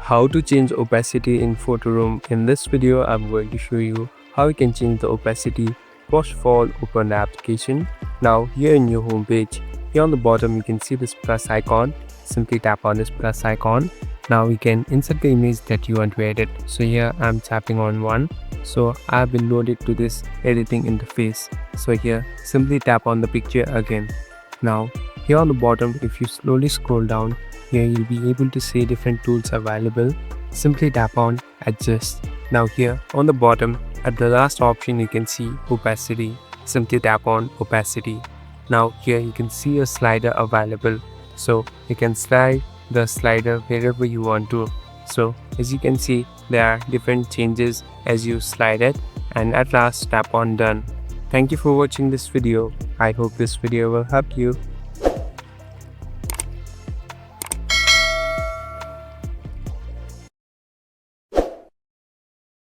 How to change opacity in Photoroom. In this video, I'm going to show you how you can change the opacity. First of all, open the application. Now here in your home page, here on the bottom you can see this plus icon. Simply tap on this plus icon. Now you can insert the image that you want to edit. So here I'm tapping on one. So I've been loaded to this editing interface. So here simply tap on the picture again. Now here on the bottom, if you slowly scroll down, here you'll be able to see different tools available. Simply tap on adjust. Now here on the bottom at the last option you can see opacity. Simply tap on opacity. Now here you can see a slider available. So you can slide the slider wherever you want to. So as you can see, there are different changes as you slide it, and at last tap on done. Thank you for watching this video. I hope this video will help you.